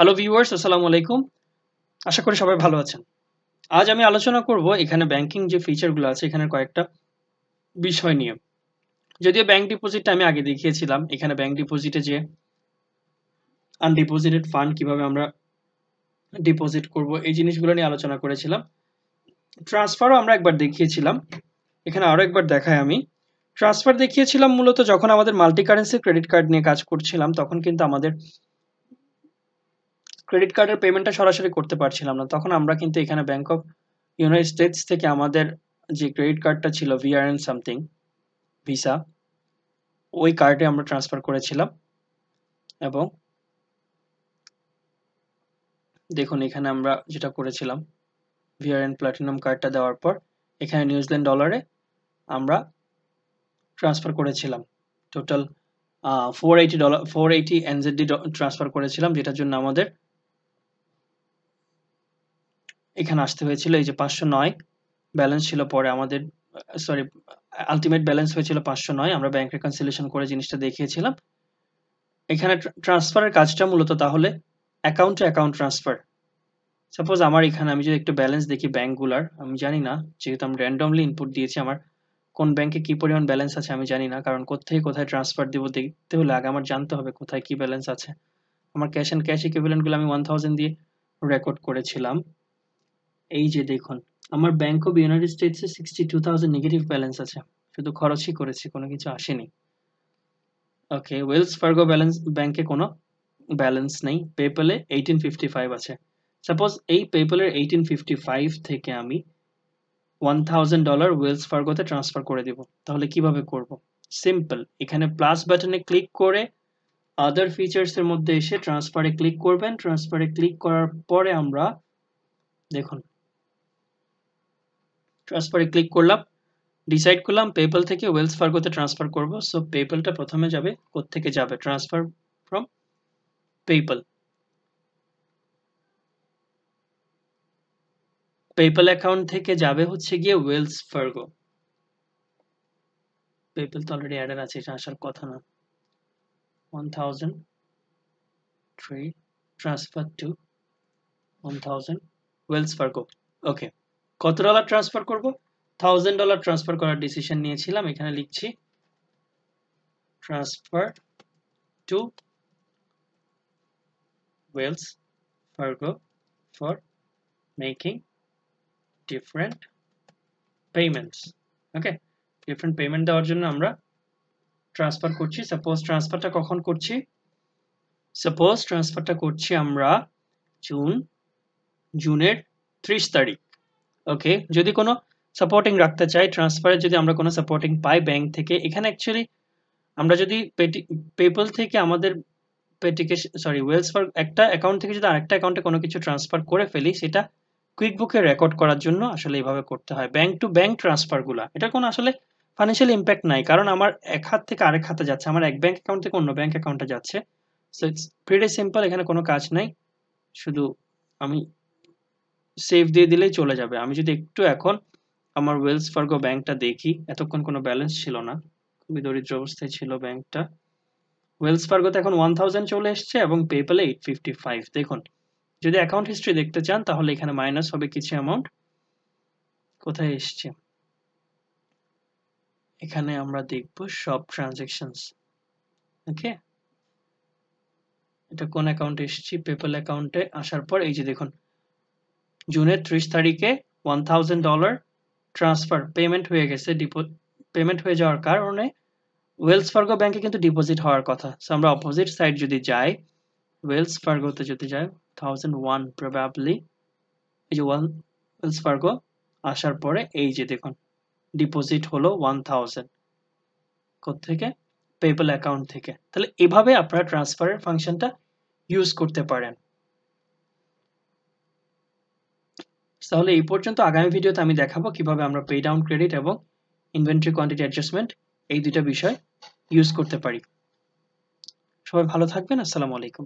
Hello viewers, আসসালামু আলাইকুম। আশা করি সবাই ভালো আছেন। আজ আমি আলোচনা করব এখানে ব্যাংকিং যে ফিচারগুলো আছে এখানের কয়েকটা বিষয় নিয়ে। যদিও ব্যাংক ডিপোজিটটা আমি আগে দেখিয়েছিলাম, এখানে ব্যাংক ডিপোজিটে যে আনডিপোজিটেড ফান্ড কিভাবে আমরা ডিপোজিট করব এই জিনিসগুলো নিয়ে আলোচনা করেছিলাম। ট্রান্সফারও আমরা একবার দেখিয়েছিলাম, এখানে আরও একবার দেখাই আমি। ট্রান্সফার দেখিয়েছিলাম মূলত যখন আমাদের মাল্টি কারেন্সি ক্রেডিট কার্ড নিয়ে কাজ করছিলাম, তখন কিন্তু আমাদের ক্রেডিট কার্ডের পেমেন্টটা সরাসরি করতে পারছিলাম না। তখন আমরা কিন্তু এখানে ব্যাংক অফ ইউনাইটেড স্টেটস থেকে আমাদের যে ক্রেডিট কার্ডটা ছিল ভিআরএন সামথিং ভিসা, ওই কার্ডে আমরা ট্রান্সফার করেছিলাম। এবং দেখুন এখানে আমরা যেটা করেছিলাম, ভিআরএন প্ল্যাটিনাম কার্ডটা দেওয়ার পর এখানে নিউজিল্যান্ড ডলারে আমরা ট্রান্সফার করেছিলাম। টোটাল $480 এনজেডি ট্রান্সফার করেছিলাম, যেটার জন্য আমাদের এখানে আসতে হয়েছিল এই যে 509 ব্যালেন্স ছিল। পরে আমাদের সরি আলটিমেট ব্যালেন্স হয়েছিল 509। আমরা ব্যাংক রেকনসিলিয়েশন করে জিনিসটা দেখিয়েছিলাম। এখানে ট্রান্সফারের কাজটা মূলত তাহলে account two account transfer. Suppose আমার এখানে আমি যদি একটু ব্যালেন্স দেখি ব্যাংকগুলার, আমি জানি না, যেহেতু আমি র্যান্ডমলি ইনপুট দিয়েছি, আমার কোন ব্যাংকে কি পরিমাণ ব্যালেন্স আছে আমি জানি না, কারণ কোথায় কোথায় ট্রান্সফার দেবো দেখতে হলে আগে আমার জানতে হবে কোথায় কি ব্যালেন্স আছে। আমার ক্যাশ অ্যান্ড ক্যাশ ইকুইভ্যালেন্টগুলো আমি 1000 দিয়ে রেকর্ড করেছিলাম। এই যে দেখুন, আমার ব্যাংক অফ ইউনাইটেড স্টেটসে 62,000 নেগেটিভ ব্যালেন্স আছে, শুধু খরচই করেছি, কোনো কিছু আসেনি। ওকে, ওয়েলস ফার্গো ব্যালেন্স ব্যাংকে কোনো ব্যালেন্স নেই। পেপ্যালে 1855 আছে। সাপোজ এই পেপ্যালের 1855 থেকে আমি $1000 ওয়েলস ফার্গোতে ট্রান্সফার করে দিব, তাহলে কিভাবে করব? সিম্পল, এখানে প্লাস বাটনে ক্লিক করে আদার ফিচার্স এর মধ্যে এসে ট্রান্সফারে ক্লিক করবেন। ট্রান্সফারে ক্লিক করার পরে আমরা দেখুন ট্রান্সফারে ক্লিক করলাম, ডিসাইড করলাম পেপ্যাল থেকে ওয়েলস ফার্গোতে ট্রান্সফার করব। সো পেপ্যালটা প্রথমে যাবে, কোত্থেকে যাবে? Transfer from PayPal. PayPal account থেকে যাবে হচ্ছে গিয়ে ওয়েলস ফার্গো। পেপ্যাল তো অলরেডি অ্যাডেড আছে, এটা আসার কথা না। 1003 ট্রান্সফার টু 1000 ওয়েলস ফার্গো। ওকে, কত ডলার ট্রান্সফার করব? $1000 ট্রান্সফার করার ডিসিশন নিয়েছিলাম। এখানে লিখছি transfer to Wells Fargo for making different payments. Okay, different payment দেওয়ার জন্য আমরা ট্রান্সফার করছি। সাপোজ ট্রান্সফারটা কখন করছি? সাপোজ ট্রান্সফারটা করছি আমরা জুনের 30 তারিখ। ওকে, যদি কোনো সাপোর্টিং রাখতে চাই ট্রান্সফারে, যদি আমরা কোনো সাপোর্টিং পাই ব্যাংক থেকে, এখানে অ্যাকচুয়ালি আমরা যদি পেপ্যাল থেকে আমাদের ওয়েলস ফার্গো একটা অ্যাকাউন্ট থেকে যদি আরেকটা অ্যাকাউন্টে কোনো কিছু ট্রান্সফার করে ফেলি, সেটা কুইক বুকে রেকর্ড করার জন্য আসলে এইভাবে করতে হয়। ব্যাংক টু ব্যাংক ট্রান্সফারগুলা, এটা কোনো আসলে ফাইন্যান্সিয়াল ইম্প্যাক্ট নাই, কারণ আমার এক হাত থেকে আরেক হাতে যাচ্ছে, আমার এক ব্যাংক অ্যাকাউন্ট থেকে অন্য ব্যাংক অ্যাকাউন্টে যাচ্ছে। সো ইটস প্রিটি সিম্পল, এখানে কোনো কাজ নাই, শুধু আমি সেভ দিয়ে দিলেই চলে যাবে। আমি যদি একটু এখন আমার ওয়েলস ফার্গো ব্যাংকটা দেখি, এতক্ষণ কোনো ব্যালেন্স ছিল না, খুবই দরিদ্র অবস্থায় ছিল ব্যাংকটা। ওয়েলস ফার্গোতে এখন 1000 চলে এসছে এবং পেপ্যালে 855। দেখুন, যদি অ্যাকাউন্ট হিস্ট্রি দেখতে চান তাহলে এখানে মাইনাস হবে কিছু অ্যামাউন্ট। কোথায় এসছে? এখানে আমরা দেখব সব ট্রানজ্যাকশনস। ওকে, এটা কোন অ্যাকাউন্টে এসেছি? পেপ্যাল অ্যাকাউন্টে আসার পর এই যে দেখুন, জুনের 30 তারিখে $1000 ট্রান্সফার পেমেন্ট হয়ে গেছে। পেমেন্ট হয়ে যাওয়ার কারণে ওয়েলস ফার্গো ব্যাংকে কিন্তু ডিপোজিট হওয়ার কথা। সো আমরা অপোজিট সাইড যদি যাই, ওয়েলস ফার্গোতে যদি যাই, 1001 প্রবাবলি, এই যে ওয়েলস ফার্গো আসার পরে এই যে দেখুন ডিপোজিট হলো 1000 কোত্থেকে? পেপ্যাল অ্যাকাউন্ট থেকে। তাহলে এভাবে আপনারা ট্রান্সফারের ফাংশনটা ইউজ করতে পারেন। তাহলে এই পর্যন্ত। আগামী ভিডিওতে আমি দেখাবো কিভাবে আমরা পে ডাউন ক্রেডিট এবং ইনভেন্টরি কোয়ান্টিটি অ্যাডজাস্টমেন্ট এই দুইটা বিষয় ইউজ করতে পারি। সবাই ভালো থাকবেন। আসসালামু আলাইকুম।